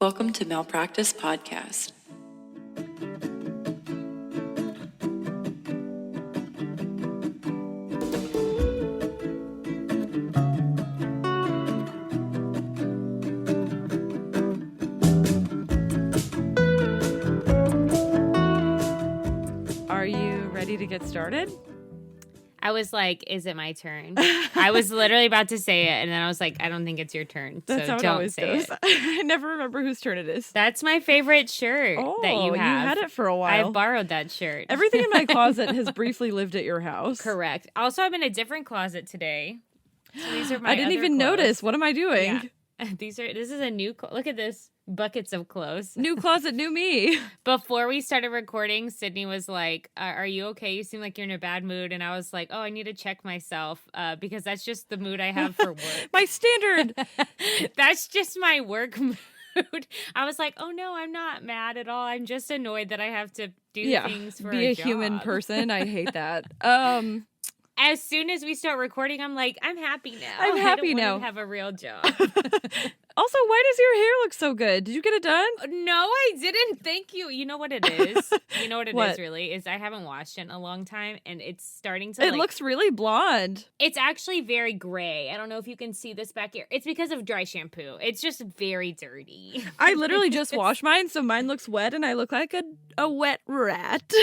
Welcome to Malpractice Podcast. Are you ready to get started? I was like, is it my turn? I was literally about to say it, and then I was like, I don't think it's your turn. That's so how it don't always say goes. it. I never remember whose turn it is. That's my favorite shirt that you have. You had it for a while. I've borrowed that shirt. Everything in my closet has briefly lived at your house. Correct. Also, I'm in a different closet today. So these are my I didn't other even clothes. notice. What am I doing? Yeah. This is a new look at this. Buckets of clothes. New closet, new me. Before we started recording, Sydney was like, are you okay? You seem like you're in a bad mood. And I was like, oh, I need to check myself because that's just the mood I have for work. My standard. That's just my work mood. I was like, oh, no, I'm not mad at all. I'm just annoyed that I have to do things for be a job. human person. I hate that. As soon as we start recording, I'm like, I'm happy now. I'm happy I don't now. want to have a real job. Also, why does your hair look so good? Did you get it done? No, I didn't. Thank you. You know what it is? You know what it What? is really? Is I haven't washed it in a long time, and it's starting to It looks really blonde. It's actually very gray. I don't know if you can see this back here. It's because of dry shampoo. It's just very dirty. I literally just washed mine, so mine looks wet, and I look like a wet rat.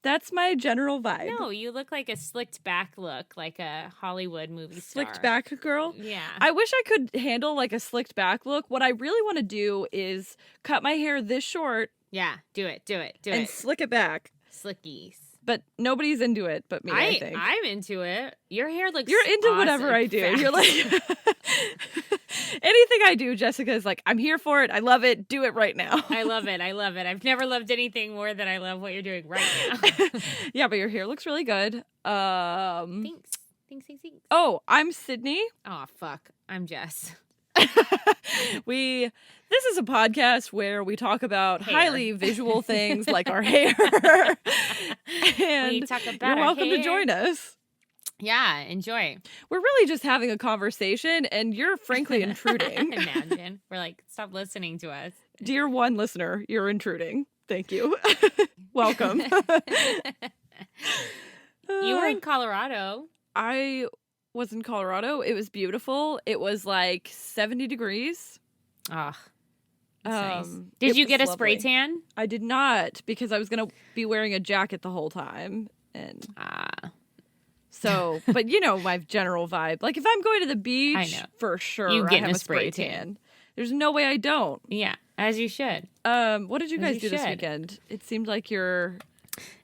That's my general vibe. No, you look like a slicked back look, like a Hollywood movie star. Slicked back girl? Yeah. I wish I could handle like a slicked back look. What I really want to do is cut my hair this short. Yeah, do it. And slick it back. Slickies. But nobody's into it but me, I think. I'm into it. Your hair looks You're into awesome. whatever I do. Fast. You're like anything I do, Jessica's like, I'm here for it. I love it. Do it right now. I love it. I've never loved anything more than I love what you're doing right now. Yeah, but your hair looks really good. Thanks. Oh, I'm Sydney. Oh, fuck. I'm Jess. This is a podcast where we talk about Hair. highly visual things like our hair. And We talk about you're our welcome to hair. join us. Yeah, enjoy. We're really just having a conversation, and you're frankly intruding. Imagine. We're like, stop listening to us. Dear one listener, you're intruding. Thank you. Welcome. You were in Colorado. I was in Colorado. It was beautiful. It was like 70 degrees. Oh, that's nice. It Did you was get a spray lovely. tan? I did not, because I was going to be wearing a jacket the whole time. And so, but you know my general vibe. Like if I'm going to the beach, I know. for sure You I getting have a a spray spray tan. There's no way I don't. Yeah, as you should. What did you As guys you do this should. weekend? It seemed like you're...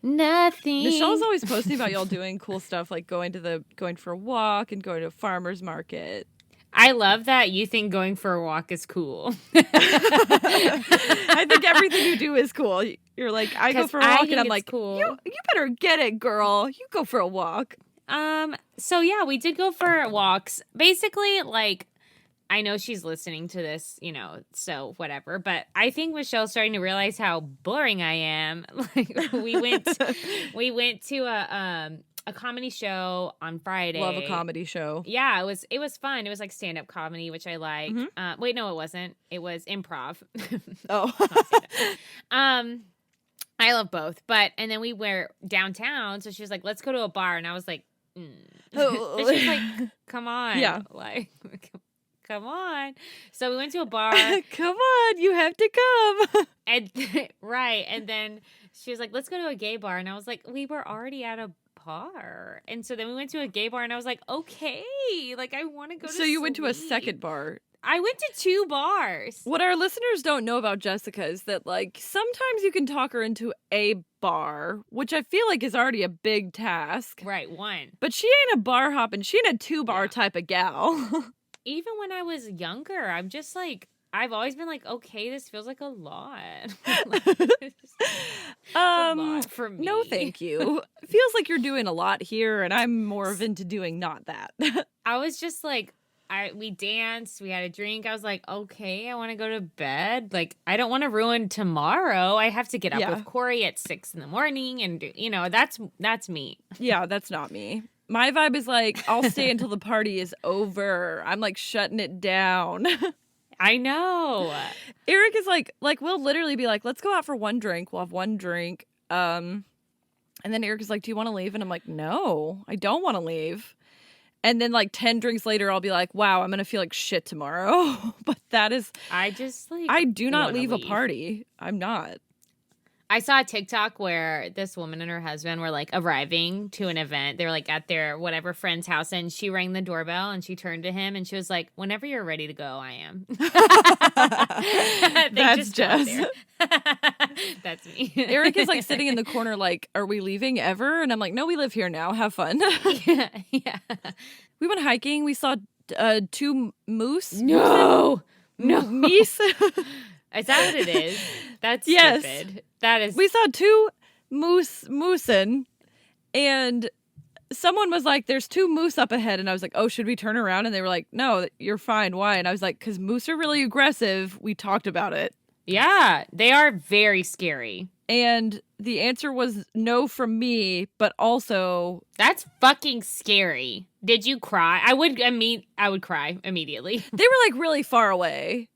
Nothing. Michelle's always posting about y'all doing cool stuff, like going for a walk and going to a farmer's market. I love that you think going for a walk is cool. I think everything you do is cool. You're like, I go 'Cause for a I walk, think and I'm it's like, cool. you better get it, girl. You go for a walk. So yeah, we did go for walks. Basically, like, I know she's listening to this, you know, so whatever. But I think Michelle's starting to realize how boring I am. Like, we went to a comedy show on Friday. Love a comedy show. Yeah, it was fun. It was like stand-up comedy, which I like. Wait, no, it wasn't. It was improv. Oh. Not stand-up. I love both. And then we were downtown, so she was like, let's go to a bar. And I was like, Oh. But she's like, come on. Yeah. Like, come on. So we went to a bar. Come on, you have to come. And right. And then she was like, let's go to a gay bar. And I was like, we were already at a bar. And so then we went to a gay bar, and I was like, okay, like I want to go to So you went to a sleep. second bar. I went to 2 bars. What our listeners don't know about Jessica is that, like, sometimes you can talk her into a bar, which I feel like is already a big task. Right, 1. But she ain't a bar hopping. She ain't a 2-bar type of gal. Even when I was younger, I'm just like, I've always been like, okay, this feels like a lot. It's a lot for me. No, thank you. It feels like you're doing a lot here, and I'm more of into doing not that. I was just like, we danced, we had a drink. I was like, okay, I want to go to bed. Like, I don't want to ruin tomorrow. I have to get up with Corey at 6 a.m. and do, you know, that's me. Yeah, that's not me. My vibe is like, I'll stay until the party is over. I'm like shutting it down. I know. Eric is like we'll literally be like, let's go out for one drink. We'll have one drink. And then Eric is like, do you want to leave? And I'm like, no, I don't want to leave. And then like 10 drinks later, I'll be like, wow, I'm going to feel like shit tomorrow. But that is, I just like, I do not leave a leave. party. I'm not. I saw a TikTok where this woman and her husband were like arriving to an event. They were like at their whatever friend's house, and she rang the doorbell and she turned to him and she was like, whenever you're ready to go, I am. That's Jess. That's me. Eric is like sitting in the corner like, are we leaving ever? And I'm like, no, we live here now. Have fun. Yeah. We went hiking. We saw 2 moose. No. Meese. Is that what it is? That's yes. stupid. That is. We saw 2 moosin, and someone was like, there's 2 moose up ahead. And I was like, oh, should we turn around? And they were like, no, you're fine. Why? And I was like, because moose are really aggressive. We talked about it. Yeah, they are very scary. And the answer was no from me, but also that's fucking scary. Did you cry? I would cry immediately. They were like really far away.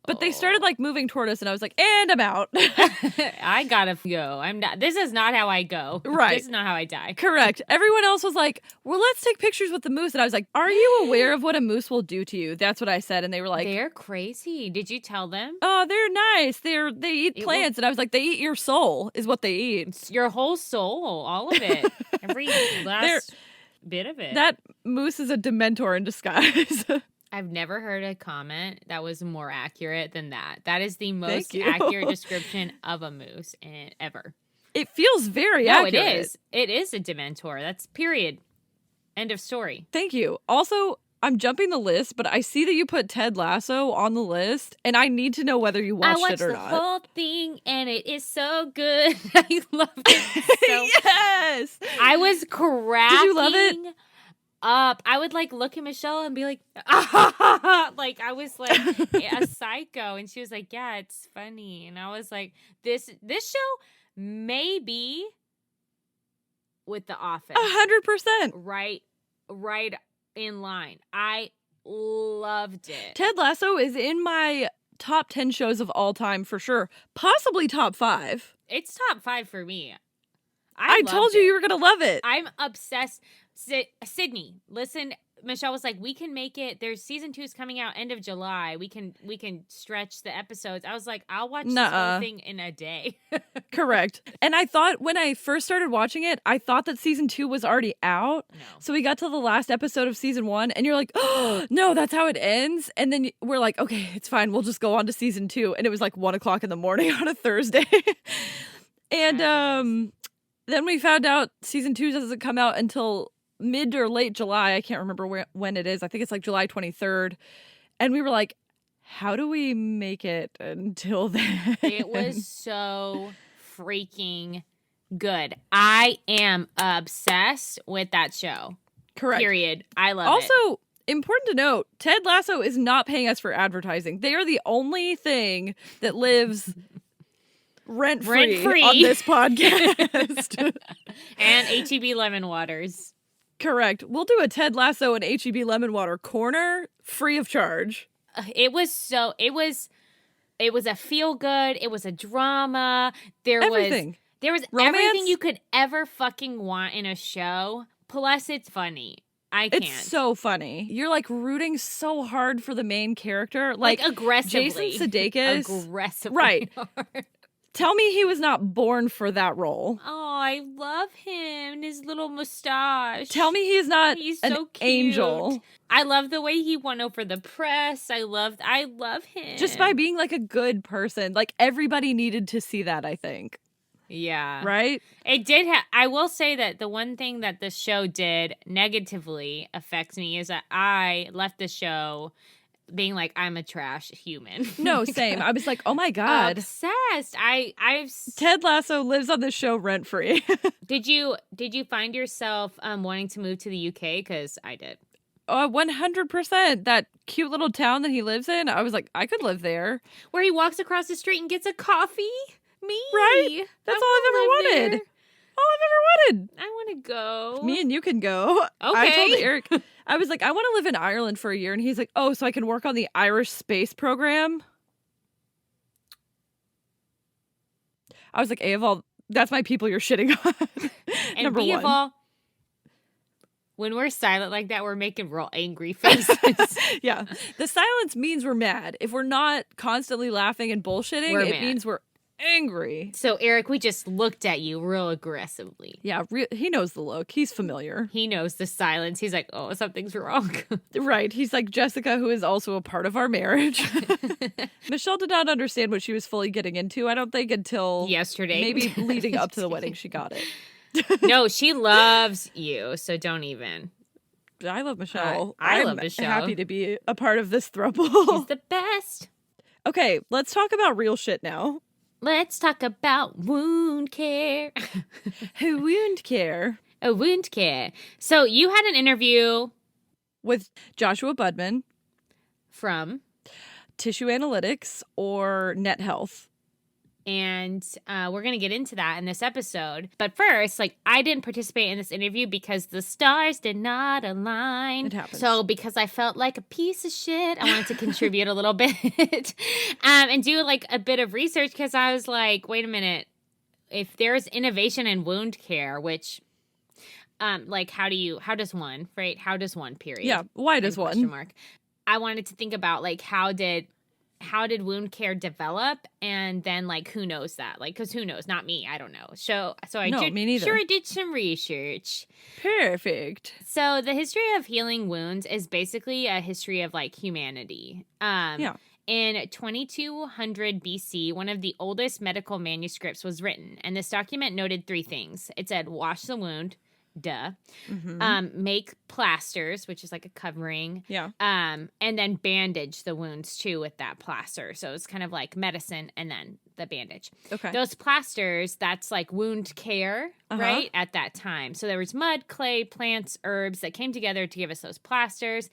But they started like moving toward us, and I was like, and I'm out. I gotta go. I'm not. This is not how I go. Right. This is not how I die. Correct. Everyone else was like, well, let's take pictures with the moose. And I was like, are you aware of what a moose will do to you? That's what I said. And they were like, they're crazy. Did you tell them? Oh, they're nice. They eat plants. And I was like, they eat your soul is what they eat. It's your whole soul. All of it. Every last bit of it. That moose is a Dementor in disguise. I've never heard a comment that was more accurate than that. That is the most accurate description of a moose ever. It feels very accurate. No, it is. It is a Dementor. That's period. End of story. Thank you. Also, I'm jumping the list, but I see that you put Ted Lasso on the list, and I need to know whether you watched it or not. I watched the whole thing, and it is so good. I love it so Yes! I was cracking. Did you love it? Up. I would like look at Michelle and be like, ah! Like I was like a psycho, and she was like, yeah, it's funny. And I was like, this show maybe with The Office 100%. Right in line. I loved it. Ted Lasso is in my top 10 shows of all time for sure. Possibly top 5. It's top 5 for me. I told you were going to love it. I'm obsessed. Sydney, listen, Michelle was like, we can make it. There's season 2 is coming out end of July. We can stretch the episodes. I was like, I'll watch this whole thing in a day. Correct. And I thought when I first started watching it, I thought that season 2 was already out. No. So we got to the last episode of season 1 and you're like, oh, no, that's how it ends. And then we're like, okay, it's fine. We'll just go on to season 2. And it was like 1:00 in the morning on a Thursday. And then we found out season 2 doesn't come out until mid or late July. I can't remember when it is. I think it's like July 23rd. And we were like, how do we make it until then? It was so freaking good. I am obsessed with that show. Correct. Period. I love it. Also, important to note, Ted Lasso is not paying us for advertising. They are the only thing that lives rent-free on this podcast. And HEB Lemon Waters. Correct. We'll do a Ted Lasso and HEB Lemon Water corner free of charge. It was a feel good. It was a drama. There was Romance. everything you could ever fucking want in a show. Plus, it's funny. I can't. It's so funny. You're like rooting so hard for the main character, like aggressively. Jason Sudeikis. Aggressively, right? Hard. Tell me he was not born for that role. Oh, I love him and his little mustache. Tell me he's not He's an so cute. angel. I love the way he won over the press. I love him. Just by being like a good person. Like everybody needed to see that, I think. Yeah. Right? It did I will say that the one thing that the show did negatively affects me is that I left the show being like, I'm a trash human. No, same. I was like, oh my God. Obsessed. Ted Lasso lives on this show rent free. Did you find yourself wanting to move to the UK? Because I did. 100%. That cute little town that he lives in. I was like, I could live there. Where he walks across the street and gets a coffee? Me. Right? That's all I've ever wanted. There. All I've ever wanted. I want to go. Me and you can go. Okay. I told Eric, I was like, I want to live in Ireland for a year. And he's like, oh, so I can work on the Irish space program? I was like, A of all, that's my people you're shitting on. And Number B one. of all, when we're silent like that, we're making real angry faces. Yeah. The silence means we're mad. If we're not constantly laughing and bullshitting, We're it mad. means we're angry. So, Eric, we just looked at you real aggressively. Yeah, he knows the look. He's familiar. He knows the silence. He's like, oh, something's wrong. Right. He's like Jessica, who is also a part of our marriage. Michelle did not understand what she was fully getting into, I don't think, until Yesterday. maybe leading up to the wedding she got it. No, she loves you, so don't even. I love Michelle. I love I'm Michelle. happy to be a part of this She's throuple. the best. Okay, let's talk about real shit now. Let's talk about wound care. Wound care A wound care. So you had an interview with Joshua Budman, from, Tissue Analytics, or Net Health. and we're going to get into that in this episode. But first, like, I didn't participate in this interview because the stars did not align. It happens. So because I felt like a piece of shit, I wanted to contribute a little bit and do like a bit of research, because I was like, wait a minute, if there's innovation in wound care, which like how does one, period? Yeah, why does Question one? mark. I wanted to think about like how did wound care develop, and then like who knows that, like, because who knows, not me, I don't know. So I No, me neither. sure did some research. Perfect. So the history of healing wounds is basically a history of like humanity. Yeah. In 2200 BC, one of the oldest medical manuscripts was written, and this document noted three things. It said, wash the wound, duh. Make plasters, which is like a covering. Yeah. And then bandage the wounds too with that plaster. So it's kind of like medicine and then the bandage. Okay. Those plasters, that's like wound care, right? At that time. So there was mud, clay, plants, herbs that came together to give us those plasters.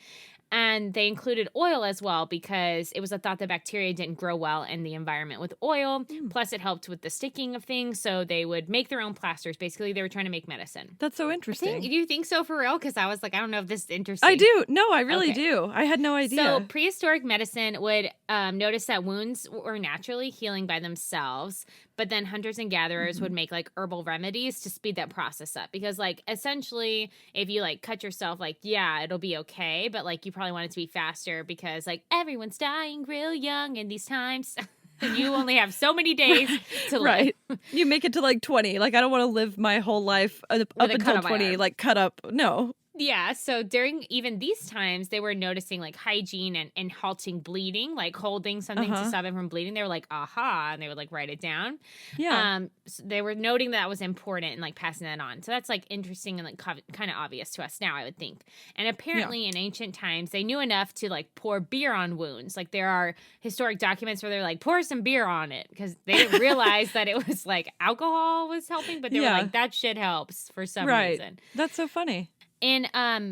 And they included oil as well, because it was a thought that bacteria didn't grow well in the environment with oil. Plus, it helped with the sticking of things. So they would make their own plasters. Basically, they were trying to make medicine. That's so interesting. Do you think so for real? Because I was like, I don't know if this is interesting. I do. No, I really Okay. do. I had no idea. So prehistoric medicine would notice that wounds were naturally healing by themselves, but then hunters and gatherers would make like herbal remedies to speed that process up. Because like essentially, if you like cut yourself, like, yeah, it'll be okay, but like you probably want it to be faster because like everyone's dying real young in these times. And you only have so many days to live. Right. You make it to like 20. Like, I don't want to live my whole life up a cut until on my 20, arm. like cut up. No. Yeah, so during even these times, they were noticing like hygiene and halting bleeding, like holding something to stop it from bleeding. They were like, aha, and they would like write it down. Yeah. So they were noting that was important and like passing that on. So that's like interesting and like kind of obvious to us now, I would think. And apparently in ancient times, they knew enough to like pour beer on wounds. Like there are historic documents where they're like, pour some beer on it, because they didn't realize that it was like alcohol was helping, but they were like, that shit helps for some reason. That's so funny. In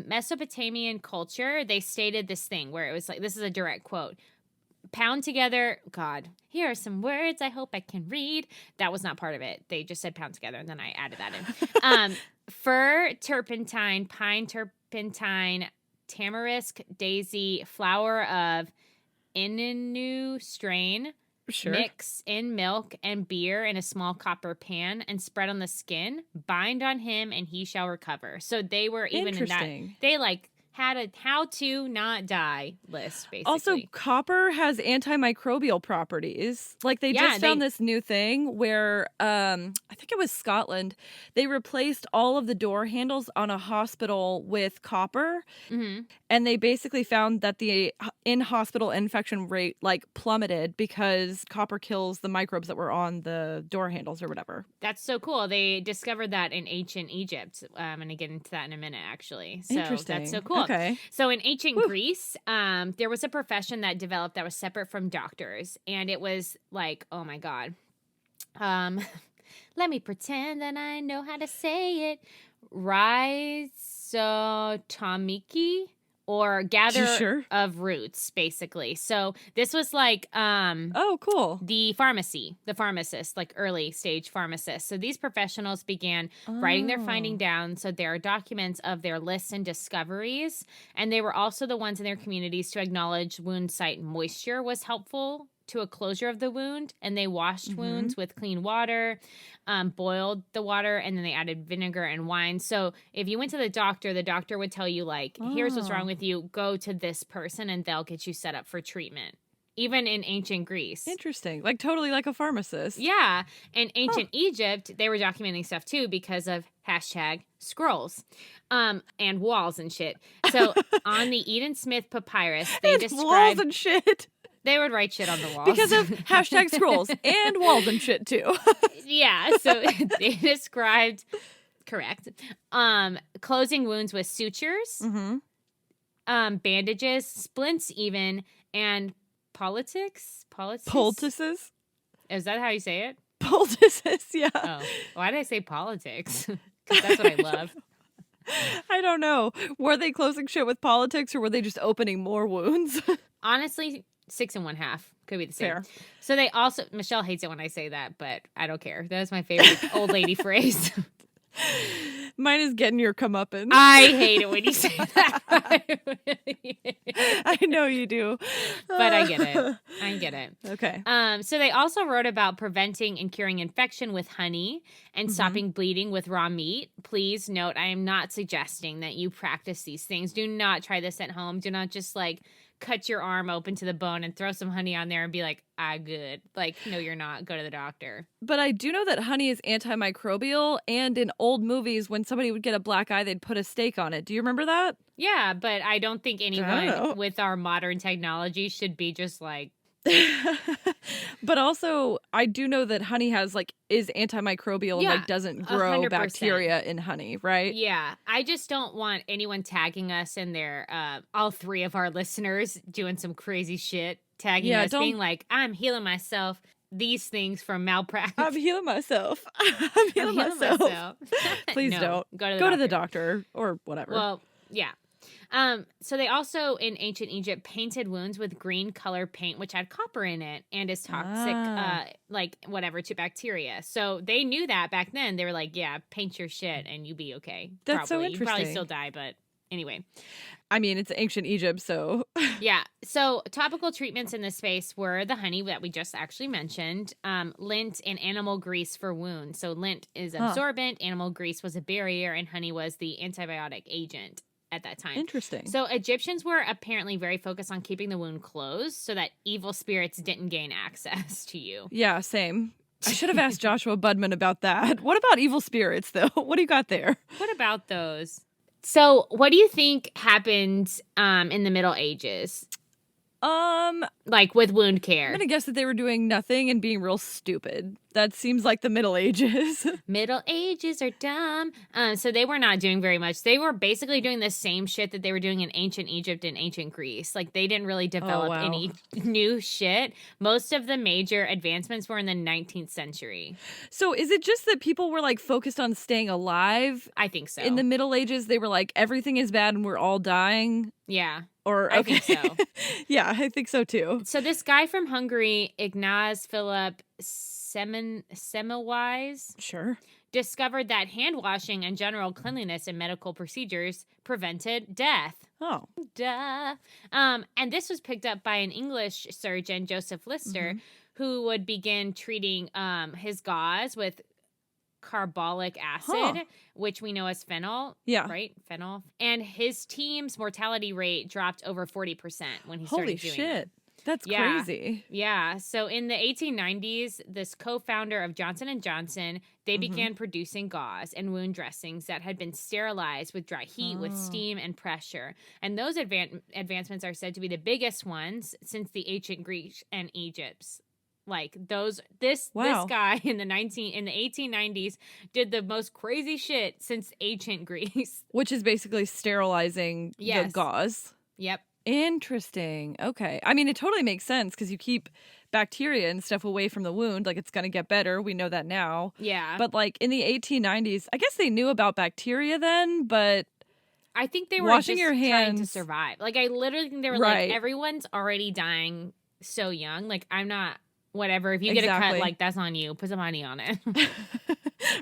Mesopotamian culture, they stated this thing where it was like, this is a direct quote, pound together, God, here are some words I hope I can read. That was not part of it. They just said pound together, and then I added that in. Fir, turpentine, pine, turpentine, tamarisk, daisy, flower of Innu strain, Sure. mix in milk and beer in a small copper pan and spread on the skin. Bind on him and he shall recover. So they were even in that. They like had a how to not die list, basically. Also, copper has antimicrobial properties. Like they just found this new thing where I think it was Scotland. They replaced all of the door handles on a hospital with copper. And they basically found that the in-hospital infection rate like plummeted because copper kills the microbes that were on the door handles or whatever. That's so cool. They discovered that in ancient Egypt. I'm going to get into that in a minute, actually. So Interesting. That's so cool. Okay. So in ancient Greece, there was a profession that developed that was separate from doctors. And it was like, oh my God. Let me pretend that I know how to say it. Rhizotomiki, or gather Sure. of roots, basically. So this was like Oh, cool. the pharmacist, like early stage pharmacists. So these professionals began writing their finding down. So there are documents of their lists and discoveries. And they were also the ones in their communities to acknowledge wound site moisture was helpful to a closure of the wound, and they washed wounds with clean water, boiled the water, and then they added vinegar and wine. So if you went to the doctor would tell you, like, here's what's wrong with you, go to this person and they'll get you set up for treatment. Even in ancient Greece. Interesting. Like totally like a pharmacist. Yeah. In ancient Egypt, they were documenting stuff too because of #scrolls and walls and shit. So on the Eden Smith papyrus, they And described walls and shit. they would write shit on the walls. Because of #scrolls and walls and shit too. Yeah, so they described, correct, closing wounds with sutures, bandages, splints even, and politics? Poultices? Is that how you say it? Poultices, yeah. Oh, why did I say politics? Because that's what I love. I don't know. Were they closing shit with politics or were they just opening more wounds? Honestly, 6 1/2 could be the same. Fair. So they also, Michelle hates it when I say that, but I don't care. That is my favorite old lady phrase. Mine is getting your comeuppance. I hate it when you say that. I know you do. But I get it. I get it. Okay. So they also wrote about preventing and curing infection with honey and stopping bleeding with raw meat. Please note, I am not suggesting that you practice these things. Do not try this at home. Do not just like cut your arm open to the bone and throw some honey on there and be like, good. Like, no, you're not. Go to the doctor. But I do know that honey is antimicrobial, and in old movies, when somebody would get a black eye, they'd put a steak on it. Do you remember that? Yeah, but I don't think know. anyone with our modern technology should be just like, But also, I do know that honey is antimicrobial and Yeah, doesn't grow 100%. bacteria in honey, right? yeah, I just don't want anyone tagging us in their, all 3 of our listeners doing some crazy shit, tagging us, being like, I'm healing myself. These things from malpractice. I'm healing myself. I'm healing myself. Please No, don't. go to the Go doctor. to the doctor or whatever. Well, yeah. So they also, in ancient Egypt, painted wounds with green color paint, which had copper in it and is toxic, to bacteria. So they knew that back then. They were like, yeah, paint your shit and you be okay. That's so You probably interesting. still die, but anyway. I mean, it's ancient Egypt, so. Yeah. So topical treatments in this space were the honey that we just actually mentioned, lint, and animal grease for wounds. So lint is absorbent, animal grease was a barrier, and honey was the antibiotic agent at that time. Interesting. So Egyptians were apparently very focused on keeping the wound closed so that evil spirits didn't gain access to you. Yeah, same. I should have asked Joshua Budman about that. What about evil spirits, though? What do you got there? What about those? So what do you think happened in the Middle Ages? Like with wound care. I'm going to guess that they were doing nothing and being real stupid. That seems like the Middle Ages. Middle Ages are dumb. So they were not doing very much. They were basically doing the same shit that they were doing in ancient Egypt and ancient Greece. Like they didn't really develop any new shit. Most of the major advancements were in the 19th century. So is it just that people were focused on staying alive? I think so. In the Middle Ages, they were like, everything is bad and we're all dying? Yeah. Or I think so. Yeah, I think so too. So this guy from Hungary, Ignaz Philipp Semmelweis, Sure. discovered that hand washing and general cleanliness in medical procedures prevented death. Oh. Duh. And this was picked up by an English surgeon, Joseph Lister, who would begin treating his gauze with carbolic acid, which we know as phenol. Yeah. Right? Phenol. And his team's mortality rate dropped over 40% when he started doing Holy shit. it. That's crazy. Yeah. So in the 1890s, this co-founder of Johnson & Johnson, they began producing gauze and wound dressings that had been sterilized with dry heat, with steam and pressure. And those advancements are said to be the biggest ones since the ancient Greece and Egypt's. Like this guy in the 1890s did the most crazy shit since ancient Greece. Which is basically sterilizing the gauze. Yep. Interesting. Okay. I mean, it totally makes sense because you keep bacteria and stuff away from the wound. Like, it's going to get better. We know that now. Yeah. But, in the 1890s, I guess they knew about bacteria then, but I think they were Washing just your trying to hands. survive. Like, I literally think they were Right. like, everyone's already dying so young. Like, I'm not, whatever. If you get a cut, Exactly. like, that's on you. Put some money on it.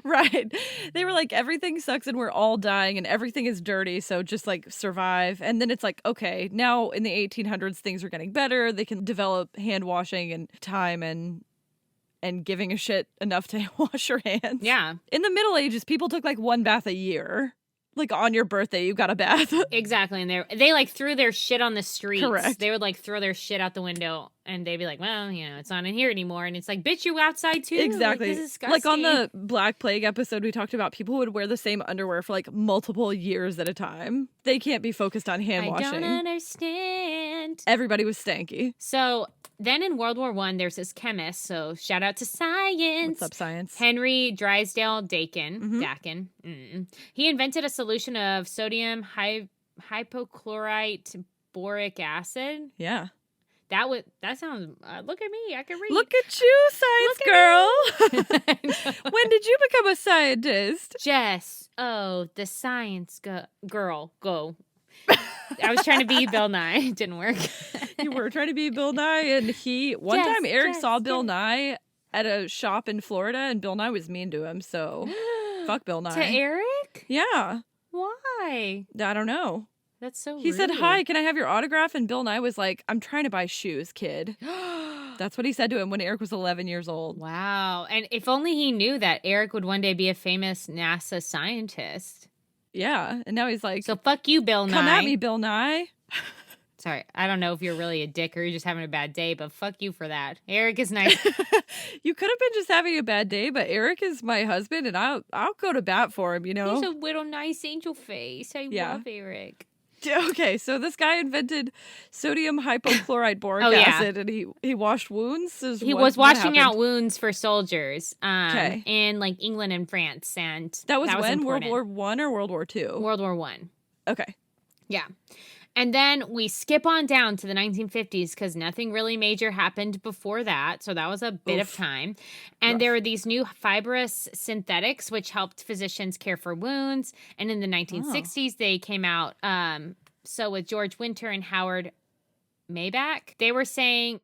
Right. They were like, everything sucks and we're all dying and everything is dirty, so just like survive. And then it's like, okay, now in the 1800s things are getting better. They can develop hand washing and time and giving a shit enough to wash your hands. Yeah. In the Middle Ages, people took like one bath a year. Like on your birthday, you got a bath. Exactly. And they like threw their shit on the streets. Correct. They would like throw their shit out the window and they'd be like, well, you know, it's not in here anymore. And it's like, bitch, you outside too. Exactly. Like, this is disgusting. Like on the Black Plague episode, we talked about people who would wear the same underwear for like multiple years at a time. They can't be focused on hand washing. I don't understand. Everybody was stanky. So then in World War I, there's this chemist. So shout out to science. What's up, science? Henry Drysdale Dakin. He invented a solution of sodium hypochlorite boric acid. Yeah. That sounds. Look at me. I can read. Look at you, science Look at girl. When did you become a scientist? Jess. Oh, the science girl. Go. I was trying to be Bill Nye. It didn't work. You were trying to be Bill Nye, and one time Eric saw Bill Nye at a shop in Florida, and Bill Nye was mean to him, so fuck Bill Nye. To Eric? Yeah. Why? I don't know. That's so He rude. said, hi, can I have your autograph? And Bill Nye was like, I'm trying to buy shoes, kid. That's what he said to him when Eric was 11 years old. Wow. And if only he knew that Eric would one day be a famous NASA scientist. Yeah. And now he's like, so fuck you, Bill Nye. Come at me, Bill Nye. Sorry, I don't know if you're really a dick or you're just having a bad day, but fuck you for that. Eric is nice. You could have been just having a bad day, but Eric is my husband, and I'll go to bat for him, you know? He's a little nice angel face. I love Eric. Okay, so this guy invented sodium hypochlorite boric acid, and he washed wounds. He was washing out wounds for soldiers in like England and France, and that was when important. World War I or World War II? World War I. Okay. Yeah. And then we skip on down to the 1950s because nothing really major happened before that. So that was a bit of time. And there were these new fibrous synthetics, which helped physicians care for wounds. And in the 1960s, they came out. So with George Winter and Howard Maybach, they were saying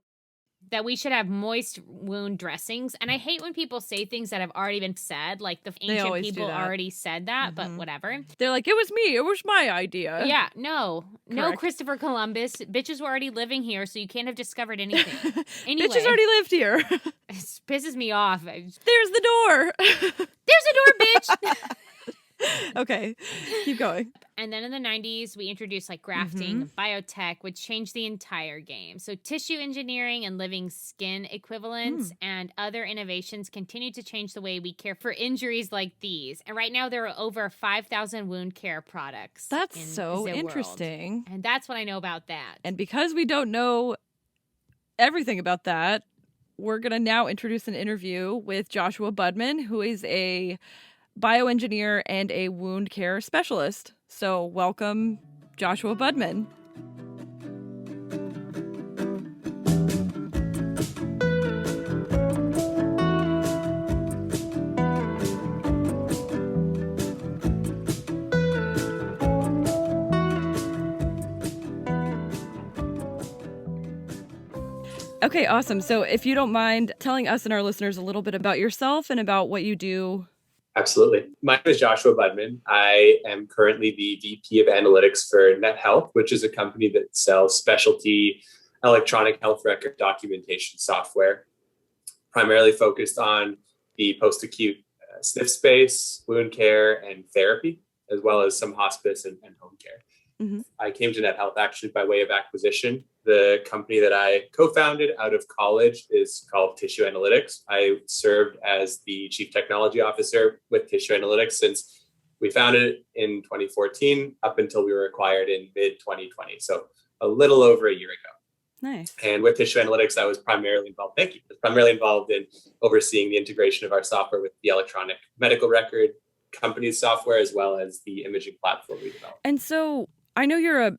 that we should have moist wound dressings. And I hate when people say things that have already been said, like the ancient people already said that, but whatever. They're like, it was me. It was my idea. Yeah, no, Christopher Columbus. Bitches were already living here, so you can't have discovered anything. Anyway, bitches already lived here. It pisses me off. There's the door. There's the door, bitch. Okay, keep going. And then in the 90s, we introduced like grafting, biotech, which changed the entire game. So tissue engineering and living skin equivalents and other innovations continue to change the way we care for injuries like these. And right now, there are over 5,000 wound care products. That's so interesting. And that's what I know about that. And because we don't know everything about that, we're going to now introduce an interview with Joshua Budman, who is a bioengineer and a wound care specialist. So welcome, Joshua Budman. Okay, awesome. So if you don't mind telling us and our listeners a little bit about yourself and about what you do. Absolutely. My name is Joshua Budman. I am currently the VP of Analytics for Net Health, which is a company that sells specialty electronic health record documentation software, primarily focused on the post-acute sniff space, wound care, and therapy, as well as some hospice and home care. Mm-hmm. I came to Net Health actually by way of acquisition. The company that I co-founded out of college is called Tissue Analytics. I served as the Chief Technology Officer with Tissue Analytics since we founded it in 2014 up until we were acquired in mid-2020. So a little over a year ago. Nice. And with Tissue Analytics, I was primarily involved in overseeing the integration of our software with the electronic medical record company's software, as well as the imaging platform we developed. And so I know you're a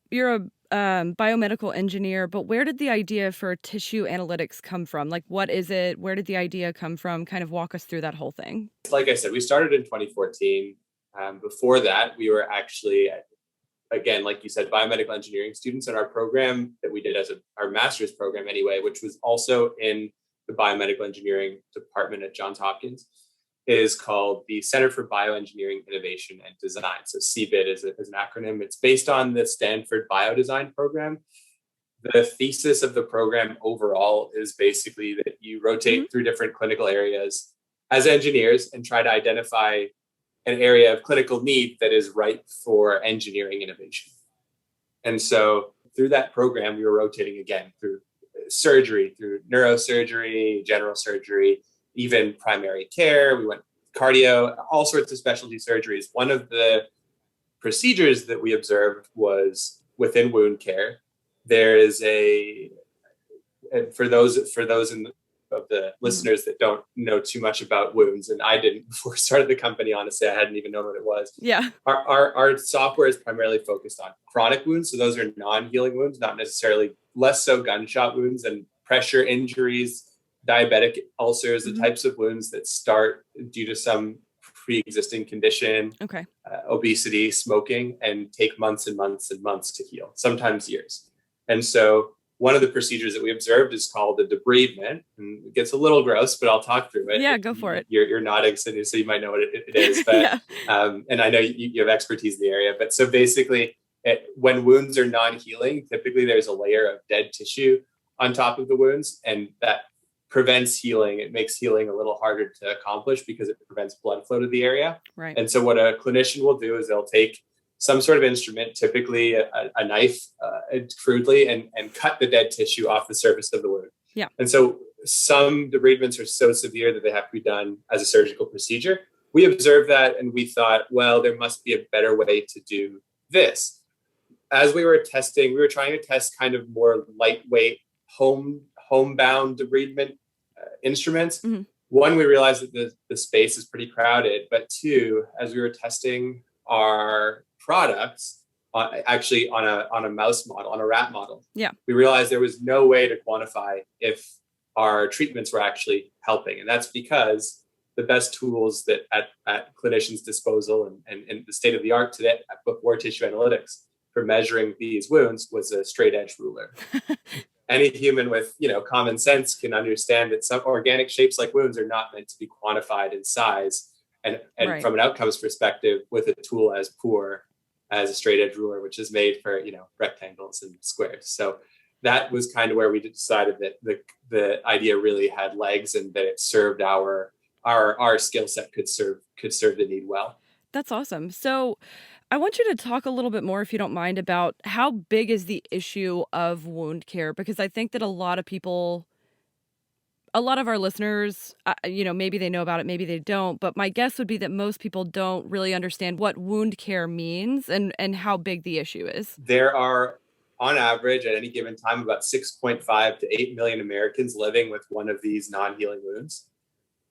biomedical engineer, but where did the idea for Tissue Analytics come from? Like, what is it? Where did the idea come from? Kind of walk us through that whole thing. Like I said, we started in 2014. Before that, we were actually again, like you said, biomedical engineering students. And our program that we did as our master's program anyway, which was also in the biomedical engineering department at Johns Hopkins, is called the Center for Bioengineering Innovation and Design. So CBID is an acronym. It's based on the Stanford Biodesign program. The thesis of the program overall is basically that you rotate through different clinical areas as engineers and try to identify an area of clinical need that is ripe for engineering innovation. And so through that program, we were rotating again through surgery, through neurosurgery, general surgery, even primary care. We went cardio, all sorts of specialty surgeries. One of the procedures that we observed was within wound care. There is and for those of the listeners that don't know too much about wounds, and I didn't before I started the company, honestly, I hadn't even known what it was. Yeah. Our software is primarily focused on chronic wounds. So those are non-healing wounds, not necessarily, less so gunshot wounds and pressure injuries, diabetic ulcers, the types of wounds that start due to some pre-existing condition, obesity, smoking, and take months and months and months to heal, sometimes years. And so one of the procedures that we observed is called a debridement, and it gets a little gross, but I'll talk through it. Yeah, go for it. You're nodding, so you might know what it is. But and I know you have expertise in the area. But so basically, when wounds are non-healing, typically there's a layer of dead tissue on top of the wounds, and that prevents healing. It makes healing a little harder to accomplish because it prevents blood flow to the area. Right. And so what a clinician will do is they'll take some sort of instrument, typically a knife, crudely, and cut the dead tissue off the surface of the wound. Yeah. And so some debridements are so severe that they have to be done as a surgical procedure. We observed that and we thought, well, there must be a better way to do this. As we were testing, we were trying to test kind of more lightweight, homebound debridement instruments. One, we realized that the space is pretty crowded, but two, as we were testing our products actually on a mouse model, on a rat model, we realized there was no way to quantify if our treatments were actually helping. And that's because the best tools that at clinicians' disposal and the state of the art today before tissue analytics for measuring these wounds was a straight edge ruler. Any human with common sense can understand that some organic shapes like wounds are not meant to be quantified in size and from an outcomes perspective with a tool as poor as a straight edge ruler, which is made for rectangles and squares. So that was kind of where we decided that the idea really had legs and that it served our skill set could serve the need well. That's awesome. So I want you to talk a little bit more, if you don't mind, about how big is the issue of wound care, because I think that a lot of our listeners, maybe they know about it, maybe they don't, but my guess would be that most people don't really understand what wound care means and how big the issue is. There are, on average, at any given time, about 6.5 to 8 million Americans living with one of these non-healing wounds.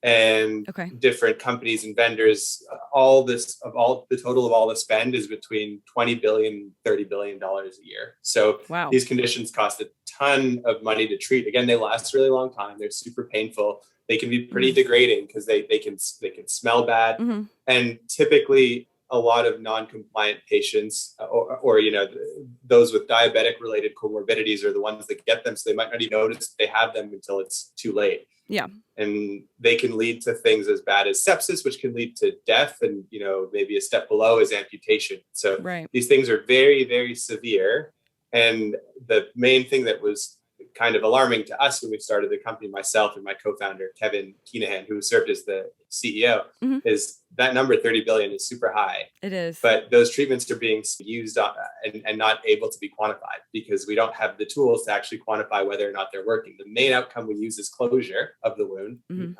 And different companies and vendors, the total of all the spend is between $20 billion, $30 billion a year. So these conditions cost a ton of money to treat. Again, they last a really long time. They're super painful. They can be pretty degrading because they can smell bad. And typically a lot of non-compliant patients or those with diabetic related comorbidities are the ones that get them. So they might not even notice they have them until it's too late. Yeah. And they can lead to things as bad as sepsis, which can lead to death. And, maybe a step below is amputation. So these things are very, very severe. And the main thing that was kind of alarming to us when we started the company, myself and my co-founder, Kevin Keenahan, who served as the CEO, is that number 30 billion is super high. It is. But those treatments are being used and not able to be quantified because we don't have the tools to actually quantify whether or not they're working. The main outcome we use is closure of the wound. And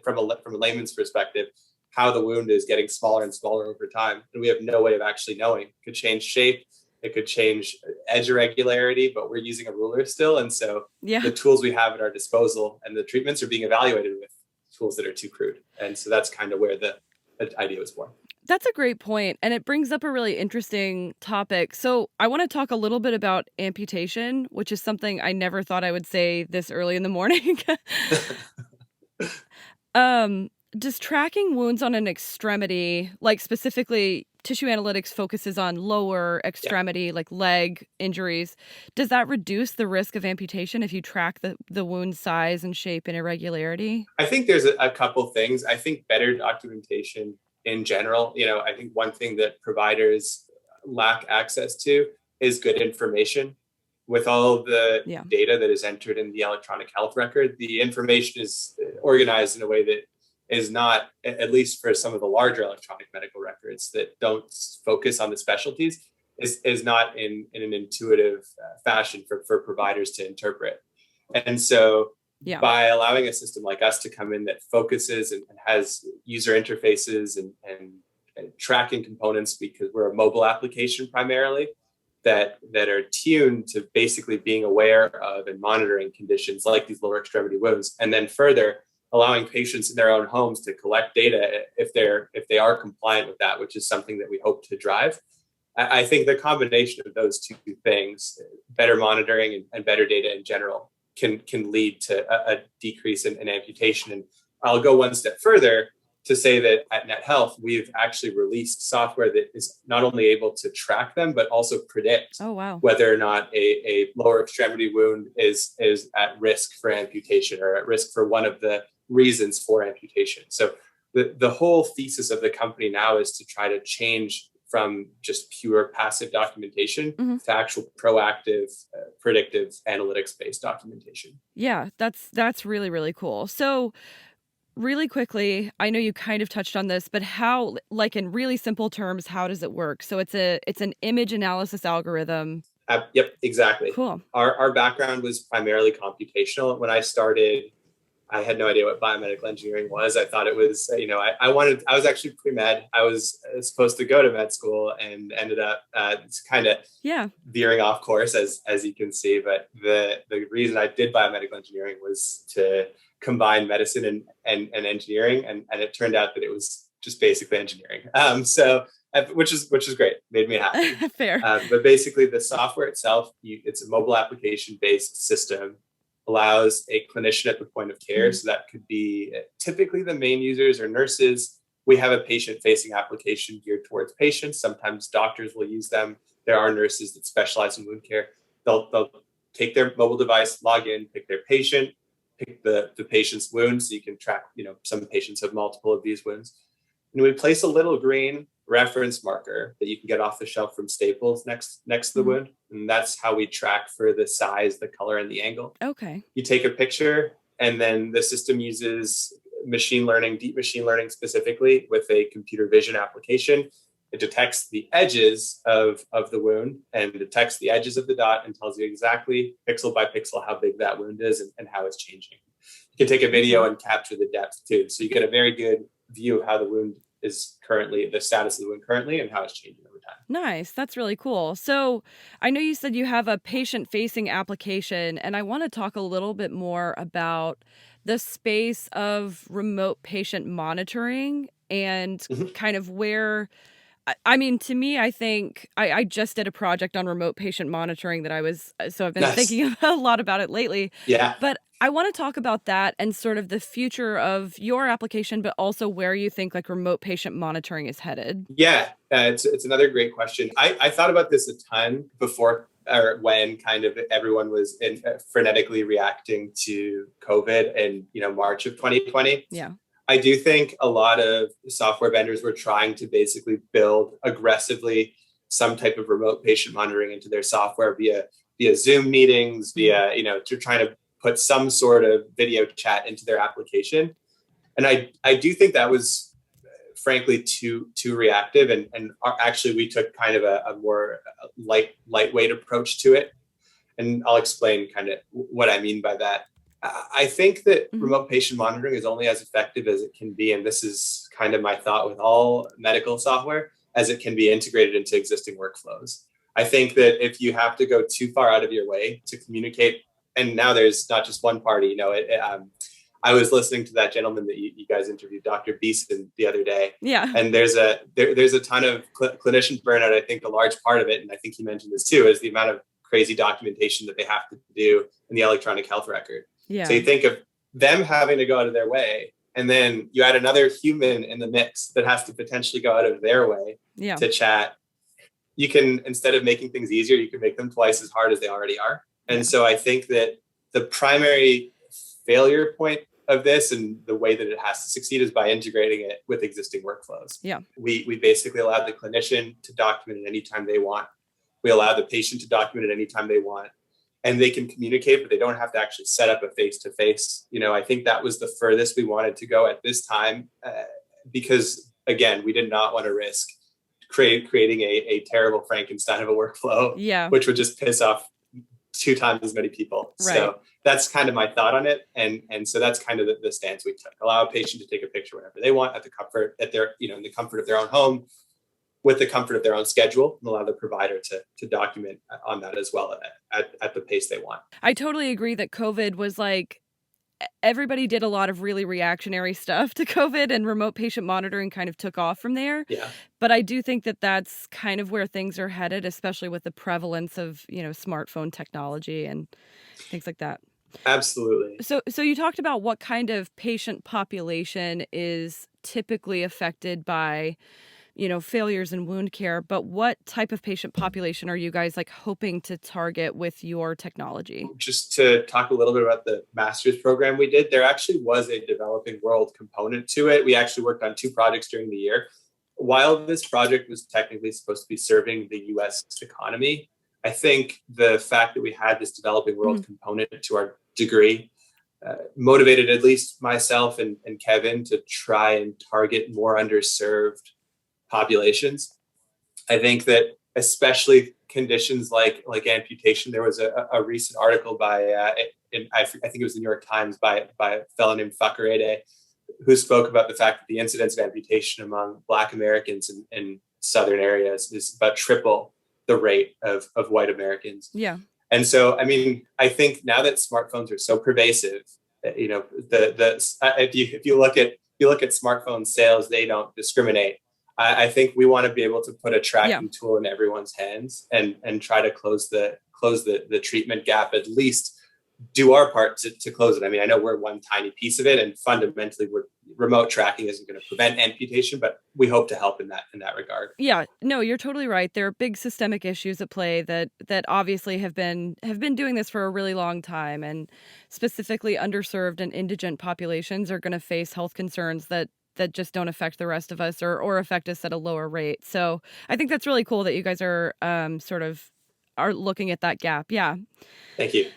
from a layman's perspective, how the wound is getting smaller and smaller over time. And we have no way of actually knowing. It could change shape. It could change edge irregularity, but we're using a ruler still. And so the tools we have at our disposal and the treatments are being evaluated with tools that are too crude. And so that's kind of where the idea was born. That's a great point. And it brings up a really interesting topic. So I want to talk a little bit about amputation, which is something I never thought I would say this early in the morning. Does tracking wounds on an extremity, like specifically tissue analytics focuses on lower extremity, like leg injuries. Does that reduce the risk of amputation if you track the wound size and shape and irregularity? I think there's a couple things. I think better documentation in general. I think one thing that providers lack access to is good information. With all the data that is entered in the electronic health record, the information is organized in a way that is not, at least for some of the larger electronic medical records that don't focus on the specialties, is not in an intuitive fashion for providers to interpret. And so by allowing a system like us to come in that focuses and has user interfaces and tracking components, because we're a mobile application primarily, that are tuned to basically being aware of and monitoring conditions like these lower extremity wounds, and then further allowing patients in their own homes to collect data if they are compliant with that, which is something that we hope to drive. I think the combination of those two things, better monitoring and better data in general, can lead to a decrease in amputation. And I'll go one step further to say that at Net Health, we've actually released software that is not only able to track them, but also predict whether or not a lower extremity wound is at risk for amputation or at risk for one of the reasons for amputation. So the whole thesis of the company now is to try to change from just pure passive documentation to actual proactive, predictive analytics-based documentation. Yeah, that's really, really cool. So really quickly, I know you kind of touched on this, but how, like in really simple terms, how does it work? So it's an image analysis algorithm. Yep, exactly. Cool. Our background was primarily computational. When I started, I had no idea what biomedical engineering was. I thought it was, I was actually pre-med. I was supposed to go to med school and ended up kind of veering off course, as you can see. But the reason I did biomedical engineering was to combine medicine and engineering. And it turned out that it was just basically engineering. Which is great. Made me happy. Fair. But basically the software itself, it's a mobile application based system, allows a clinician at the point of care. So that could be typically the main users or nurses. We have a patient facing application geared towards patients. Sometimes doctors will use them. There are nurses that specialize in wound care. They'll take their mobile device, log in, pick their patient, pick the patient's wound. So you can track, some patients have multiple of these wounds. And we place a little green reference marker that you can get off the shelf from Staples next to the wound. And that's how we track for the size, the color, and the angle. Okay. You take a picture, and then the system uses machine learning, deep machine learning specifically, with a computer vision application. It detects the edges of the wound and detects the edges of the dot and tells you exactly pixel by pixel how big that wound is and how it's changing. You can take a video and capture the depth too. So you get a very good view of how the wound is currently, the status of the wound currently, and how it's changing over time. Nice. That's really cool. So I know you said you have a patient-facing application, and I want to talk a little bit more about the space of remote patient monitoring and kind of where, I mean, to me, I think I just did a project on remote patient monitoring so I've been thinking a lot about it lately. Yeah. But I want to talk about that and sort of the future of your application, but also where you think like remote patient monitoring is headed. Yeah, it's another great question. I thought about this a ton before, or when kind of everyone was frenetically reacting to COVID in March of 2020. Yeah. I do think a lot of software vendors were trying to basically build aggressively some type of remote patient monitoring into their software via Zoom meetings, via to try to put some sort of video chat into their application. And I do think that was frankly too reactive. And actually we took kind of a more lightweight approach to it. And I'll explain kind of what I mean by that. I think that remote patient monitoring is only as effective as it can be. And this is kind of my thought with all medical software, as it can be integrated into existing workflows. I think that if you have to go too far out of your way to communicate, and now there's not just one party, I was listening to that gentleman that you guys interviewed, Dr. Beeson, the other day. Yeah. And there's a ton of clinician burnout. I think a large part of it, and I think he mentioned this too, is the amount of crazy documentation that they have to do in the electronic health record. Yeah. So you think of them having to go out of their way and then you add another human in the mix that has to potentially go out of their way to chat. You can, instead of making things easier, you can make them twice as hard as they already are. And so I think that the primary failure point of this and the way that it has to succeed is by integrating it with existing workflows. We basically allow the clinician to document it anytime they want. We allow the patient to document it anytime they want. And they can communicate, but they don't have to actually set up a face-to-face. I think that was the furthest we wanted to go at this time, because, again, we did not want to risk creating a terrible Frankenstein of a workflow, which would just piss off 2 times as many people. Right. So that's kind of my thought on it. And so that's kind of the stance we took. Allow a patient to take a picture whenever they want in the comfort of their own home, with the comfort of their own schedule, and allow the provider to document on that as well at the pace they want. I totally agree that COVID was like, everybody did a lot of really reactionary stuff to COVID, and remote patient monitoring kind of took off from there. Yeah. But I do think that that's kind of where things are headed, especially with the prevalence of, smartphone technology and things like that. Absolutely. So you talked about what kind of patient population is typically affected by failures in wound care, but what type of patient population are you guys hoping to target with your technology? Just to talk a little bit about the master's program we did, there actually was a developing world component to it. We actually worked on 2 projects during the year. While this project was technically supposed to be serving the US economy, I think the fact that we had this developing world component to our degree motivated at least myself and Kevin to try and target more underserved populations. I think that especially conditions like amputation, there was a recent article by I think it was the New York Times by a fellow named Fakarede, who spoke about the fact that the incidence of amputation among Black Americans in southern areas is about triple the rate of white Americans. Yeah. And so, I think now that smartphones are so pervasive, if you look at smartphone sales, they don't discriminate. I think we want to be able to put a tracking tool in everyone's hands and try to close the treatment gap, at least do our part to close it. I know we're one tiny piece of it, and fundamentally remote tracking isn't going to prevent amputation, but we hope to help in that regard. Yeah, no, you're totally right. There are big systemic issues at play that obviously have been doing this for a really long time, and specifically underserved and indigent populations are going to face health concerns that just don't affect the rest of us or affect us at a lower rate. So I think that's really cool that you guys are are looking at that gap. Yeah. Thank you.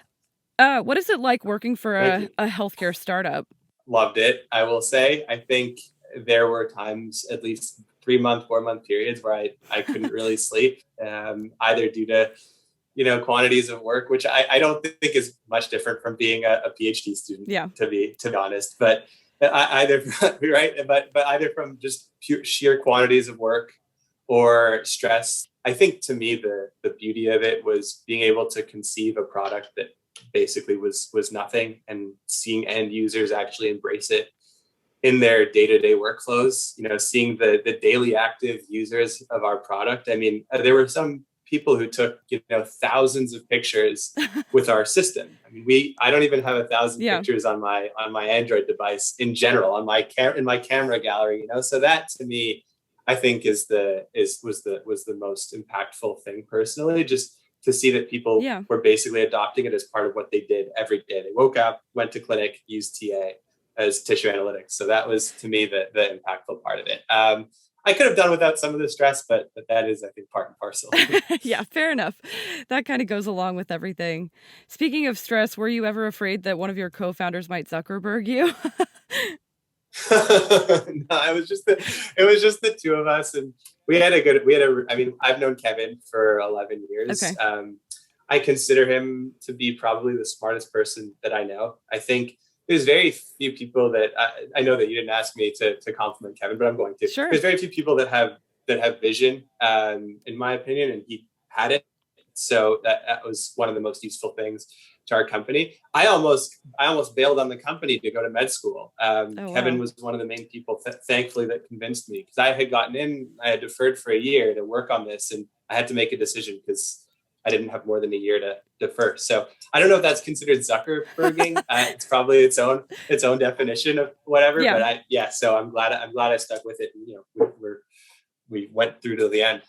What is it like working for a healthcare startup? Loved it, I will say. I think there were times, at least 3-month, 4-month periods where I couldn't really sleep, either due to, quantities of work, which I don't think is much different from being a PhD student, to be honest. But either from just sheer quantities of work or stress. I think to me, the beauty of it was being able to conceive a product that basically was nothing, and seeing end users actually embrace it in their day-to-day workflows, seeing the daily active users of our product. There were some people who took, thousands of pictures with our system. I don't even have 1,000 pictures on my Android device in general, in my camera gallery, So that to me, I think was the most impactful thing personally, just to see that people were basically adopting it as part of what they did every day. They woke up, went to clinic, used TA as tissue analytics. So that was, to me, the impactful part of it. I could have done without some of the stress, but that is, I think, part and parcel. Yeah, fair enough. That kind of goes along with everything. Speaking of stress, were you ever afraid that one of your co-founders might Zuckerberg you? No, it was just the 2 of us, and I've known Kevin for 11 years. Okay. I consider him to be probably the smartest person that I know. I think there's very few people that I know that you didn't ask me to compliment Kevin, but I'm going to. Sure. There's very few people that have vision, in my opinion, and he had it. So that was one of the most useful things to our company. I almost bailed on the company to go to med school. Kevin was one of the main people, thankfully, that convinced me, because I had gotten in, I had deferred for a year to work on this, and I had to make a decision because I didn't have more than a year to defer. So I don't know if that's considered Zuckerberging. It's probably its own definition of whatever. Yeah. But so I'm glad I stuck with it. And, we went through to the end.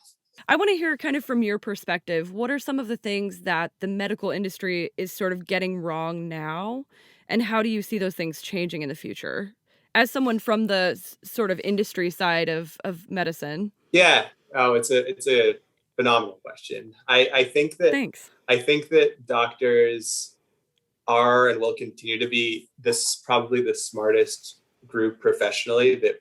I want to hear kind of from your perspective, what are some of the things that the medical industry is sort of getting wrong now? And how do you see those things changing in the future? As someone from the sort of industry side of medicine. Yeah. Oh, it's a phenomenal question. I think Thanks. that doctors are and will continue to be probably the smartest group professionally that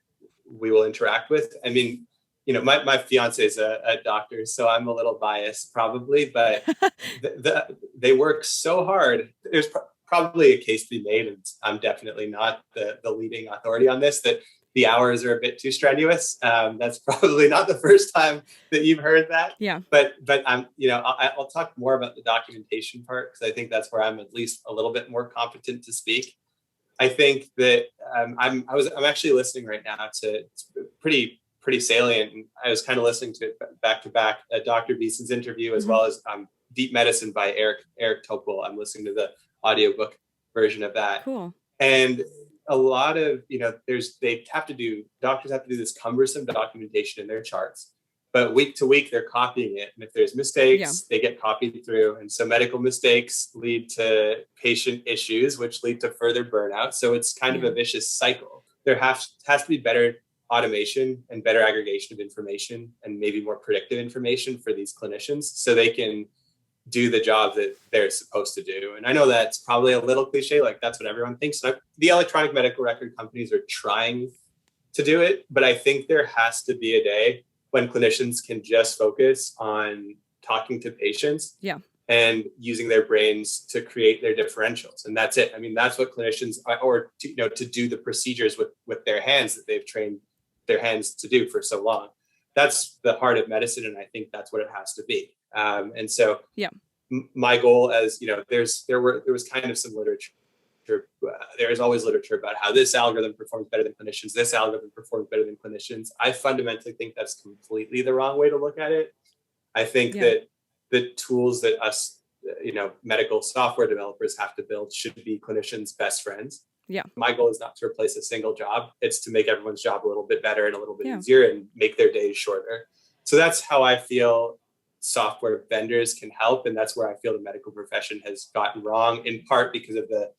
we will interact with. I mean, my fiance is a doctor, so I'm a little biased probably, but they work so hard. There's probably a case to be made, and I'm definitely not the leading authority on this, that the hours are a bit too strenuous. That's probably not the first time that you've heard that. Yeah. But I'll talk more about the documentation part, because I think that's where I'm at least a little bit more competent to speak. I think that I'm actually listening right now to pretty salient. And I was kind of listening to it back to back, Dr. Beeson's interview, as well as Deep Medicine by Eric Topol. I'm listening to the audiobook version of that. Cool. And a lot of, doctors have to do this cumbersome documentation in their charts, but week to week they're copying it. And if there's mistakes, they get copied through. And so medical mistakes lead to patient issues, which lead to further burnout. So it's kind of a vicious cycle. There has to be better automation and better aggregation of information, and maybe more predictive information for these clinicians, so they can do the job that they're supposed to do. And I know that's probably a little cliche, like that's what everyone thinks. The electronic medical record companies are trying to do it, but I think there has to be a day when clinicians can just focus on talking to patients and using their brains to create their differentials. And that's it. I mean, that's what clinicians to do the procedures with their hands that they've trained their hands to do for so long. That's the heart of medicine. And I think that's what it has to be. And so my goal, as there was kind of some literature. There is always literature about how this algorithm performs better than clinicians. This algorithm performs better than clinicians. I fundamentally think that's completely the wrong way to look at it. I think that the tools that us, medical software developers have to build should be clinicians' best friends. Yeah. My goal is not to replace a single job. It's to make everyone's job a little bit better and a little bit easier, and make their days shorter. So that's how I feel software vendors can help. And that's where I feel the medical profession has gotten wrong, in part because of the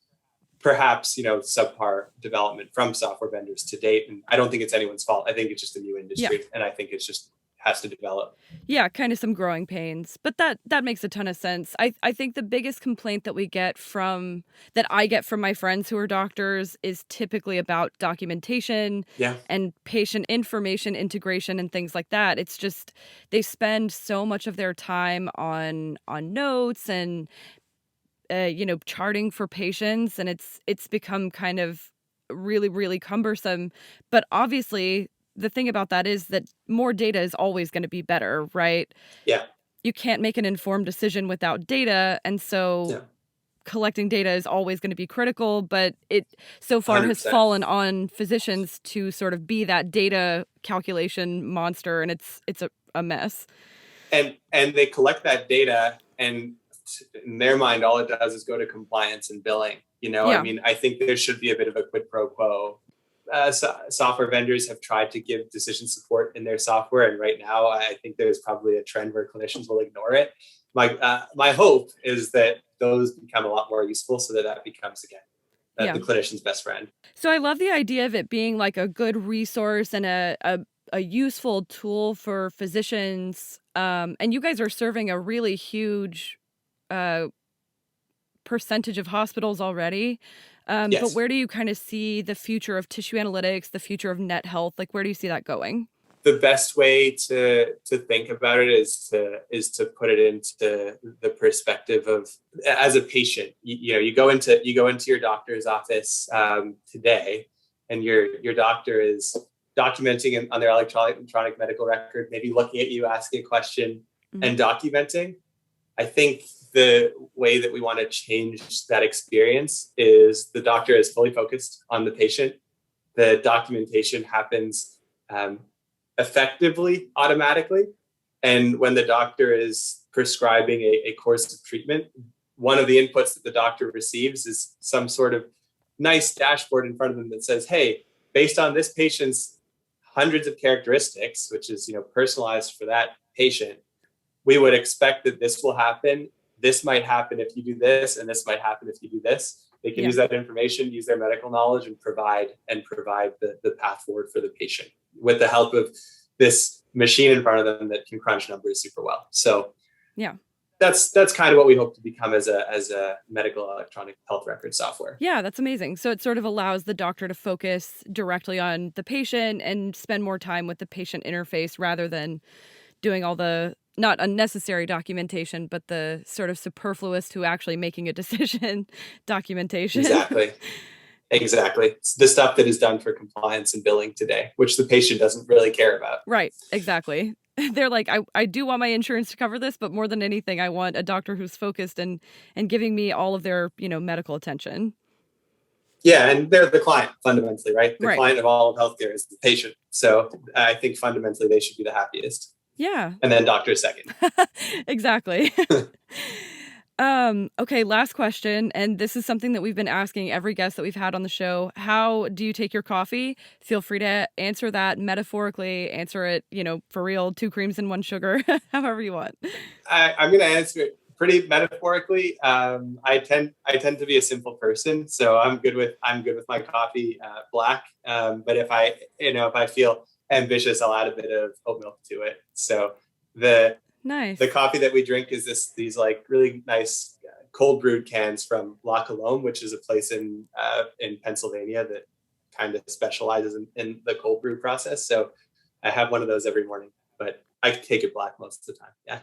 perhaps, subpar development from software vendors to date. And I don't think it's anyone's fault. I think it's just a new industry. And I think it's just has to develop. Yeah, kind of some growing pains, but that makes a ton of sense. I think the biggest complaint that I get from my friends who are doctors is typically about documentation and patient information integration and things like that. It's just they spend so much of their time on notes and charting for patients, and it's become kind of really, really cumbersome. But obviously the thing about that is that more data is always going to be better, right? Yeah. You can't make an informed decision without data. And so collecting data is always going to be critical, but it so far 100%. Has fallen on physicians to sort of be that data calculation monster. And it's a mess. And they collect that data, and in their mind, all it does is go to compliance and billing. I mean, I think there should be a bit of a quid pro quo. Software vendors have tried to give decision support in their software, and right now I think there's probably a trend where clinicians will ignore it. My hope is that those become a lot more useful, so that becomes again the clinician's best friend. So I love the idea of it being like a good resource and a useful tool for physicians. And you guys are serving a really huge percentage of hospitals already. Yes. But where do you kind of see the future of tissue analytics, the future of net health? Like, where do you see that going? The best way to think about it is to put it into the perspective of, as a patient, you go into your doctor's office today, and your doctor is documenting on their electronic medical record, maybe looking at you, asking a question, and documenting. I think the way that we want to change that experience is the doctor is fully focused on the patient. The documentation happens effectively, automatically. And when the doctor is prescribing a course of treatment, one of the inputs that the doctor receives is some sort of nice dashboard in front of them that says, hey, based on this patient's hundreds of characteristics, which is, personalized for that patient, we would expect that this will happen. This might happen if you do this, and this might happen if you do this. They can use that information, use their medical knowledge, and provide the path forward for the patient with the help of this machine in front of them that can crunch numbers super well. So that's kind of what we hope to become as a medical electronic health record software. Yeah, that's amazing. So it sort of allows the doctor to focus directly on the patient and spend more time with the patient interface rather than doing all the not unnecessary documentation, but the sort of superfluous to actually making a decision documentation. Exactly. It's the stuff that is done for compliance and billing today, which the patient doesn't really care about. Right. Exactly. They're like, I do want my insurance to cover this, but more than anything, I want a doctor who's focused and giving me all of their, medical attention. Yeah. And they're the client fundamentally, right? The client of all of healthcare is the patient. So I think fundamentally they should be the happiest. Yeah. And then doctors second. Exactly. Okay, last question. And this is something that we've been asking every guest that we've had on the show. How do you take your coffee? Feel free to answer that metaphorically, answer it, for real, 2 creams and 1 sugar, however you want. I'm going to answer it pretty metaphorically. I tend to be a simple person, so I'm good with my coffee black. But if I feel ambitious, I'll add a bit of oat milk to it. So the coffee that we drink is these like really nice cold brewed cans from La Colombe, which is a place in Pennsylvania that kind of specializes in the cold brew process. So I have one of those every morning, but I take it black most of the time. Yeah.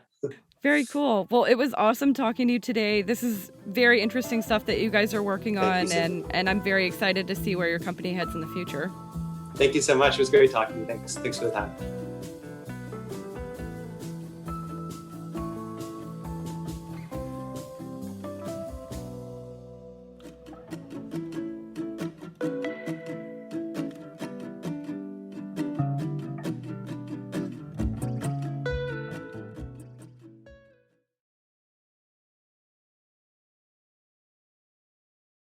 Very cool. Well, it was awesome talking to you today. This is very interesting stuff that you guys are working on, and I'm very excited to see where your company heads in the future. Thank you so much. It was great talking to you. Thanks for the time.